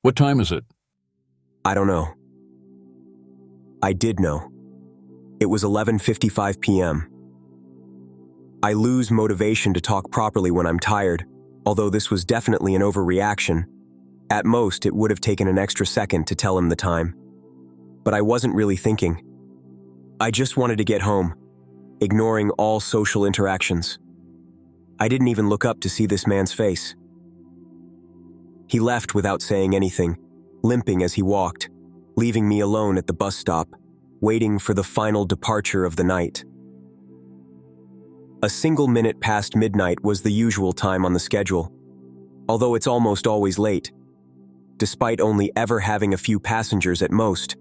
What time is it? I don't know. I did know. It was 11:55 p.m. I lose motivation to talk properly when I'm tired, although this was definitely an overreaction. At most, it would have taken an extra second to tell him the time. But I wasn't really thinking. I just wanted to get home, ignoring all social interactions. I didn't even look up to see this man's face. He left without saying anything, limping as he walked, leaving me alone at the bus stop, waiting for the final departure of the night. A single minute past midnight was the usual time on the schedule, although it's almost always late, despite only ever having a few passengers at most.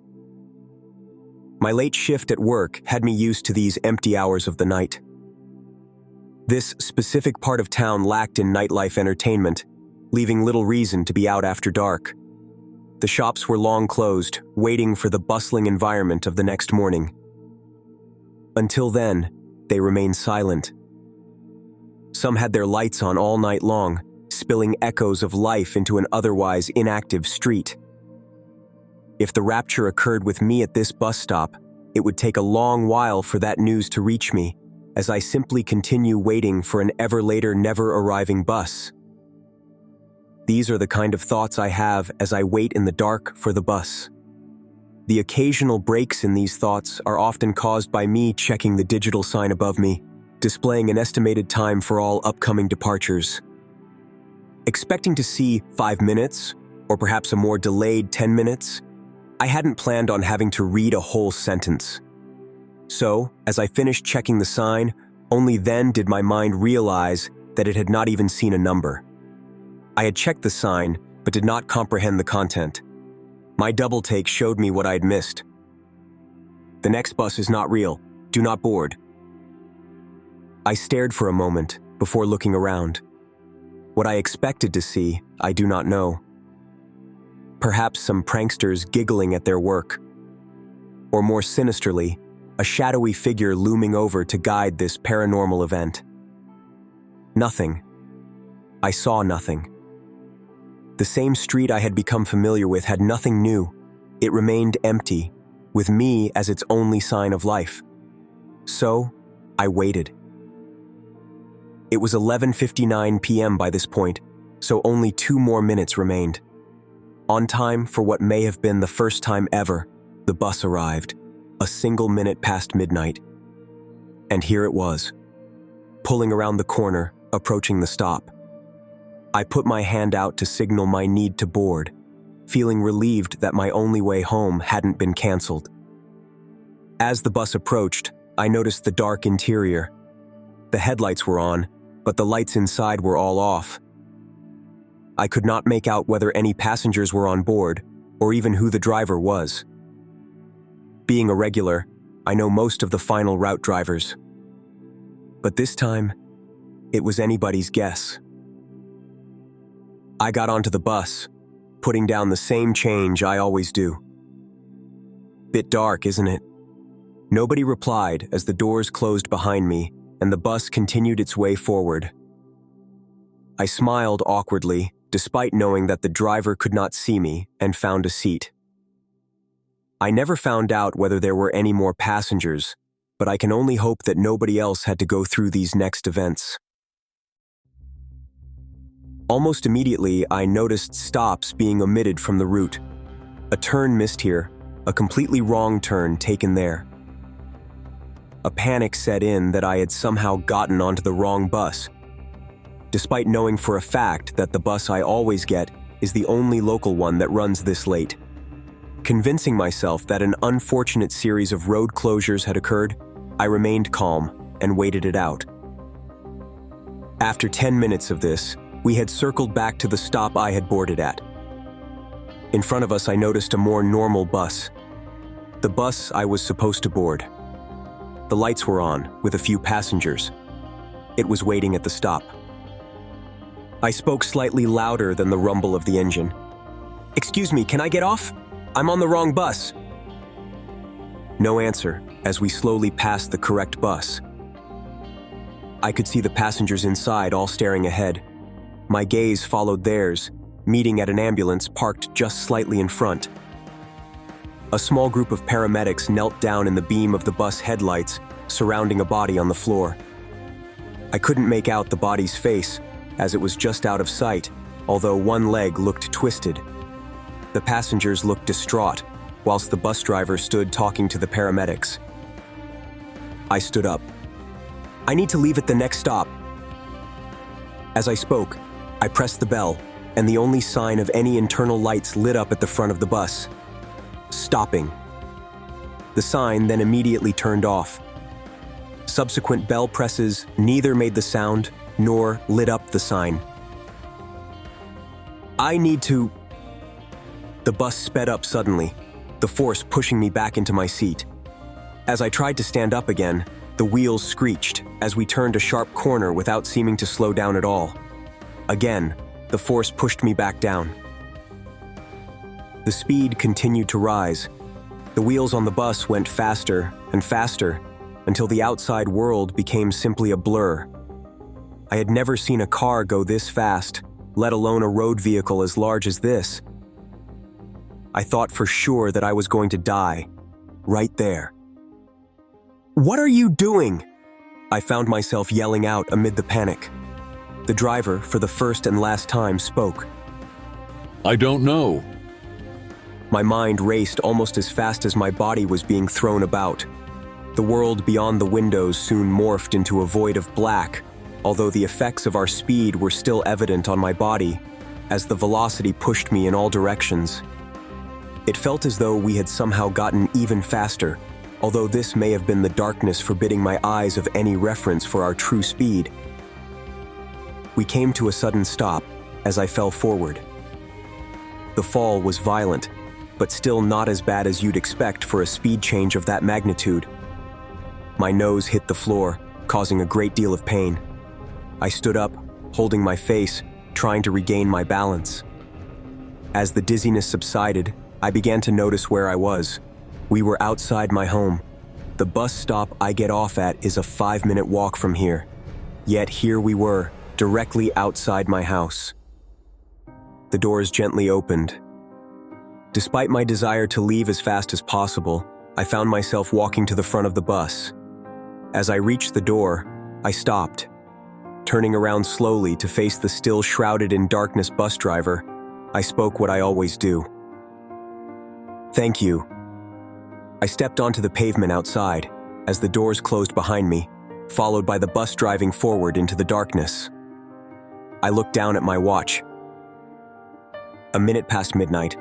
My late shift at work had me used to these empty hours of the night. This specific part of town lacked in nightlife entertainment, leaving little reason to be out after dark. The shops were long closed, waiting for the bustling environment of the next morning. Until then, they remained silent. Some had their lights on all night long, spilling echoes of life into an otherwise inactive street. If the rapture occurred with me at this bus stop, it would take a long while for that news to reach me, as I simply continue waiting for an ever later, never arriving bus. These are the kind of thoughts I have as I wait in the dark for the bus. The occasional breaks in these thoughts are often caused by me checking the digital sign above me, displaying an estimated time for all upcoming departures. Expecting to see 5 minutes, or perhaps a more delayed 10 minutes, I hadn't planned on having to read a whole sentence. So, as I finished checking the sign, only then did my mind realize that it had not even seen a number. I had checked the sign, but did not comprehend the content. My double take showed me what I had missed. The next bus is not real. Do not board. I stared for a moment before looking around. What I expected to see, I do not know. Perhaps some pranksters giggling at their work. Or more sinisterly, a shadowy figure looming over to guide this paranormal event. Nothing. I saw nothing. The same street I had become familiar with had nothing new. It remained empty, with me as its only sign of life. So, I waited. It was 11:59 p.m. by this point, so only 2 more minutes remained. On time for what may have been the first time ever, the bus arrived, a single minute past midnight. And here it was, pulling around the corner, approaching the stop. I put my hand out to signal my need to board, feeling relieved that my only way home hadn't been canceled. As the bus approached, I noticed the dark interior. The headlights were on, but the lights inside were all off. I could not make out whether any passengers were on board, or even who the driver was. Being a regular, I know most of the final route drivers. But this time, it was anybody's guess. I got onto the bus, putting down the same change I always do. Bit dark, isn't it? Nobody replied as the doors closed behind me and the bus continued its way forward. I smiled awkwardly, despite knowing that the driver could not see me, and found a seat. I never found out whether there were any more passengers, but I can only hope that nobody else had to go through these next events. Almost immediately, I noticed stops being omitted from the route. A turn missed here, a completely wrong turn taken there. A panic set in that I had somehow gotten onto the wrong bus, despite knowing for a fact that the bus I always get is the only local one that runs this late. Convincing myself that an unfortunate series of road closures had occurred, I remained calm and waited it out. After 10 minutes of this, we had circled back to the stop I had boarded at. In front of us, I noticed a more normal bus. The bus I was supposed to board. The lights were on, with a few passengers. It was waiting at the stop. I spoke slightly louder than the rumble of the engine. "Excuse me, can I get off? I'm on the wrong bus." No answer, as we slowly passed the correct bus. I could see the passengers inside all staring ahead. My gaze followed theirs, meeting at an ambulance parked just slightly in front. A small group of paramedics knelt down in the beam of the bus headlights, surrounding a body on the floor. I couldn't make out the body's face, as it was just out of sight, although one leg looked twisted. The passengers looked distraught, whilst the bus driver stood talking to the paramedics. I stood up. "I need to leave at the next stop." As I spoke, I pressed the bell, and the only sign of any internal lights lit up at the front of the bus. Stopping. The sign then immediately turned off. Subsequent bell presses neither made the sound nor lit up the sign. "I need to..." The bus sped up suddenly, the force pushing me back into my seat. As I tried to stand up again, the wheels screeched as we turned a sharp corner without seeming to slow down at all. Again, the force pushed me back down. The speed continued to rise. The wheels on the bus went faster and faster until the outside world became simply a blur. I had never seen a car go this fast, let alone a road vehicle as large as this. I thought for sure that I was going to die, right there. "What are you doing?" I found myself yelling out amid the panic. The driver, for the first and last time, spoke. "I don't know." My mind raced almost as fast as my body was being thrown about. The world beyond the windows soon morphed into a void of black, although the effects of our speed were still evident on my body, as the velocity pushed me in all directions. It felt as though we had somehow gotten even faster, although this may have been the darkness forbidding my eyes of any reference for our true speed. We came to a sudden stop as I fell forward. The fall was violent, but still not as bad as you'd expect for a speed change of that magnitude. My nose hit the floor, causing a great deal of pain. I stood up, holding my face, trying to regain my balance. As the dizziness subsided, I began to notice where I was. We were outside my home. The bus stop I get off at is a 5-minute walk from here. Yet here we were, directly outside my house. The doors gently opened. Despite my desire to leave as fast as possible, I found myself walking to the front of the bus. As I reached the door, I stopped. Turning around slowly to face the still shrouded in darkness bus driver, I spoke what I always do. "Thank you." I stepped onto the pavement outside as the doors closed behind me, followed by the bus driving forward into the darkness. I looked down at my watch. A minute past midnight.